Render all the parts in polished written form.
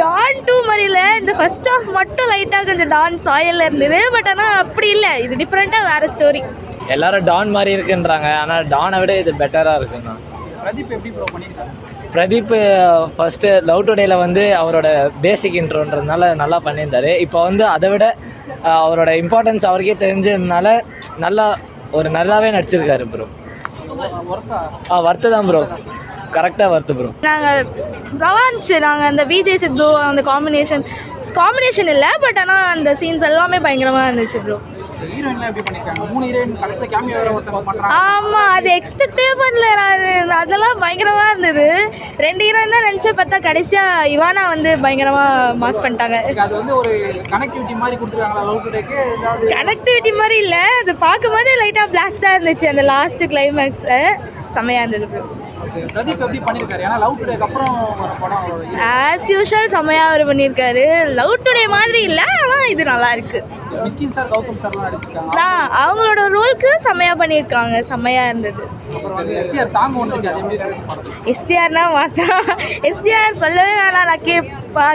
Don 2 மாதிரி இல்லை, இந்த ஃபர்ஸ்ட் ஹாஃப் மட்டும் லைட்டாக கொஞ்சம் டான் சாயலில் இருந்தது. பட் ஆனால் அப்படி இல்லை, இது டிஃப்ரெண்ட்டாக வேறு ஸ்டோரி. எல்லாரும் டான் மாதிரி இருக்குன்றாங்க, ஆனால் டானை விட இது பெட்டராக இருக்குண்ணா. பிரதீப் எப்படி ப்ரோ பண்ணியிருக்காரு? பிரதீப் ஃபஸ்ட்டு லவ் டுடேயில் வந்து அவரோட பேசிக் இன்ட்ரோன்றதுனால நல்லா பண்ணியிருந்தார். இப்போ வந்து அதை விட அவரோட இம்பார்ட்டன்ஸ் அவருக்கே தெரிஞ்சதுனால நல்லாவே நடிச்சிருக்காரு ப்ரோ. வர்த்து தான் ப்ரோ, கரெக்டாக வர்த்து ப்ரோ. நாங்கள் நல்லா இருந்துச்சு. நாங்கள் அந்த விஜய் சித்து அந்த காம்பினேஷன் இல்லை, பட் ஆனால் அந்த சீன்ஸ் எல்லாமே பயங்கரமாக இருந்துச்சு ப்ரோ. ஆமாம், அது எக்ஸ்பெக்டே பண்ணல நான். அதெல்லாம் பயங்கரமாக இருந்தது. 2 ஹீரோயின் தான் நினச்சேன், பார்த்தா கடைசியாக இவானா வந்து பயங்கரமாக மாஸ் பண்ணிட்டாங்க. கனெக்டிவிட்டி மாதிரி இல்லை, அது பார்க்கும்போது லைட்டாக பிளாஸ்டாக இருந்துச்சு. அந்த லாஸ்ட் கிளைமேக்ஸ் செம்மையாக இருந்தது ப்ரோ. ஆஸ் யூஷுவல் செம்மையாக அவர் பண்ணியிருக்காரு. லவ் டுடே மாதிரி இல்லை, ஆனால் இது நல்லா இருக்கு. அவங்களோட ரோலுக்கு செம்மையாக பண்ணியிருக்காங்க, செம்மையாக இருந்தது. எஸ்டிஆர்னா மாசா, எஸ்டிஆர் சொல்லவே வேணாம். நான்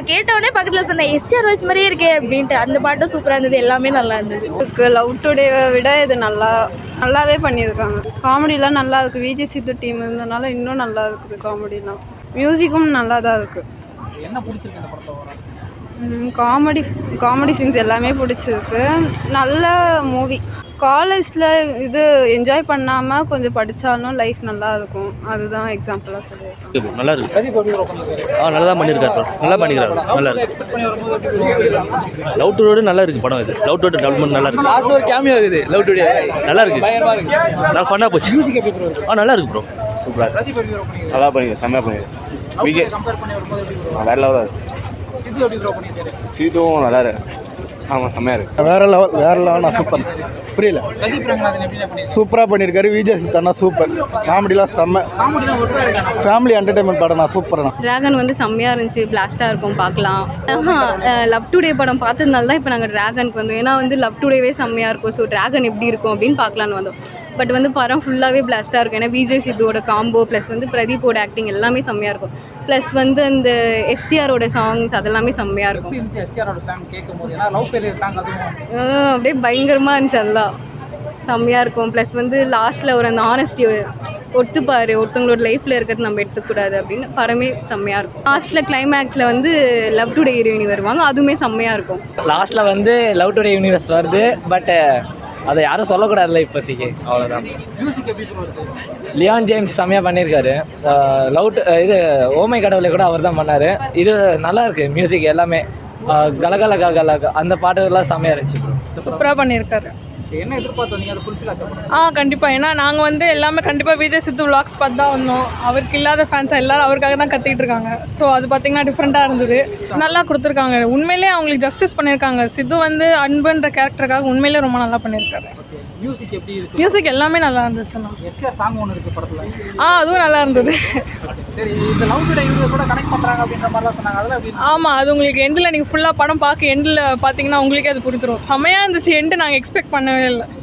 கேட்டவுடனே பக்கத்தில் சொன்னேன் எஸ்டிஆர் வாய்ஸ் மாதிரியே இருக்கே அப்படின்ட்டு. அந்த பாட்டும் சூப்பராக இருந்தது, எல்லாமே நல்லா இருந்தது. லவ் டுடேவை விட இது நல்லாவே பண்ணியிருக்காங்க. காமெடிலாம் நல்லா இருக்குது. விஜய் சித்து டீம் இருந்ததுனால இன்னும் நல்லா இருக்குது. காமெடிலாம் மியூசிக்கும் நல்லா தான் இருக்குது. என்ன பிடிச்சிருக்கு இந்த படத்தை? காமெடி சீன்ஸ் எல்லாமே பிடிச்சிருக்கு. நல்ல மூவி. காலேஜில் இது என்ஜாய் பண்ணாமல் கொஞ்சம் படித்தாலும் லைஃப் நல்லா இருக்கும். அதுதான் எக்ஸாம்பிளாக சொல்லியிருக்கேன். நல்லா இருக்கு. நல்லா தான் பண்ணியிருக்காரு. நல்லா பண்ணிக்கிறாரு. நல்லா இருக்கு. லவ் டுடே நல்லா இருக்கு படம். இது லவ் டுடே டெவலப்மெண்ட் நல்லா இருக்கு. லாஸ்ட் ஒரு கேமியோ இருக்குது லவ் டுடே, நல்லா இருக்கு. நல்லா ஃபன்னாக போச்சு. நல்லா இருக்கு ப்ரோ. சூப்பராக நல்லா பண்ணிங்க, செம்மையாக பண்ணிங்க. விஜய் வேற லெவலாக இருக்கு. சீதுவும் நல்லா இருக்கு. செம்மையாக இருக்கு. வேற லெவல். நான் சூப்பர். புரியல. சூப்பராக பண்ணியிருக்காரு. விஜய் சித்தண்ணா சூப்பர். காமெடிலாம் செம்ம. ஃபேமிலி என்டர்டைன்மெண்ட் படம். நான் சூப்பர்ண்ணா. டிராகன் வந்து செம்மையாக இருந்துச்சு. பிளாஸ்டாக இருக்கும், பார்க்கலாம். லவ் டுடே படம் பார்த்ததுனால தான் இப்போ நாங்கள் டிராகனுக்கு வந்தோம். ஏன்னா வந்து லவ் டுடேவே செம்மையாக இருக்கும். ஸோ டிராகன் எப்படி இருக்கும் அப்படின்னு பார்க்கலான்னு வந்தோம். பட் வந்து படம் ஃபுல்லாகவே பிளாஸ்டாக இருக்கும். ஏன்னா விஜய் சித்துவோட காம்போ ப்ளஸ் வந்து பிரதீப்போட ஆக்டிங் எல்லாமே செம்மையாக இருக்கும். ப்ளஸ் வந்து அந்த எஸ்டிஆரோட சாங்ஸ் அதெல்லாமே செம்மையாக இருக்கும். அப்படியே பயங்கரமாக இருந்துச்சு. அதெல்லாம் செம்மையாக இருக்கும். ப்ளஸ் வந்து லாஸ்ட்டில் ஒரு அந்த ஆனஸ்டி ஒத்துப்பார், ஒருத்தவங்களோட லைஃப்பில் இருக்கிறது நம்ம எடுத்துக்கூடாது அப்படின்னு படமே செம்மையாக இருக்கும். லாஸ்ட்டில் கிளைமேக்ஸில் வந்து லவ் டுடே ஹீரோயினி வருவாங்க, அதுவுமே செம்மையாக இருக்கும். லாஸ்ட்டில் வந்து லவ் டுடே யூனிவர்ஸ் வருது, பட் அதை யாரும் சொல்லக்கூடாதுல்ல இப்போதைக்கு. அவ்வளோதான். லியான் ஜேம்ஸ் செம்மையாக பண்ணியிருக்காரு. இது ஓமை கடவுளை கூட அவர் தான் பண்ணார். இது நல்லா இருக்குது. மியூசிக் எல்லாமே கலகல கலக அந்த பாட்டுலாம் செம்மையாக இருந்துச்சு. சூப்பராக பண்ணியிருக்காரு. என்ன எதிர்பார்த்தீங்க? அது ஃபுல்ஃபில் ஆச்சா? கண்டிப்பாக. ஏன்னா நாங்கள் வந்து எல்லாமே கண்டிப்பாக விஜய் சித்து விளாக்ஸ் பார்த்து தான் வந்தோம். அவருக்கு இல்லாத ஃபேன்ஸாக எல்லாரும் அவருக்காக தான் கத்திக்கிட்டு இருக்காங்க. ஸோ அது பார்த்திங்கன்னா டிஃப்ரெண்ட்டாக இருந்தது. நல்லா கொடுத்துருக்காங்க. உண்மையிலே அவங்களுக்கு ஜஸ்டிஸ் பண்ணியிருக்காங்க. சித்து வந்து அன்புன்ற கேரக்டருக்காக உண்மையிலே ரொம்ப நல்லா பண்ணியிருக்காரு. மியூசிக் எப்படி இருக்கு? மியூசிக் எல்லாமே நல்லா இருந்துச்சுண்ணா. எஸ்டிஆர் சாங் ஒன்று இருக்குது படத்தில். அதுவும் நல்லா இருந்தது. சரி, இந்த லவ் டுடே இவங்க கூட கனெக்ட் பண்ணுறாங்க அப்படின்ற மாதிரிலாம் சொன்னாங்க. அதெல்லாம் எப்படி? ஆமாம், அது உங்களுக்கு எண்டில் நீங்கள் ஃபுல்லாக படம் பார்க்க எண்டில் பார்த்தீங்கன்னா உங்களுக்கே அது புரிஞ்சிடும். செம்மையாக இருந்துச்சு. எண்டு நாங்கள் எக்ஸ்பெக்ட் பண்ணவே இல்லை.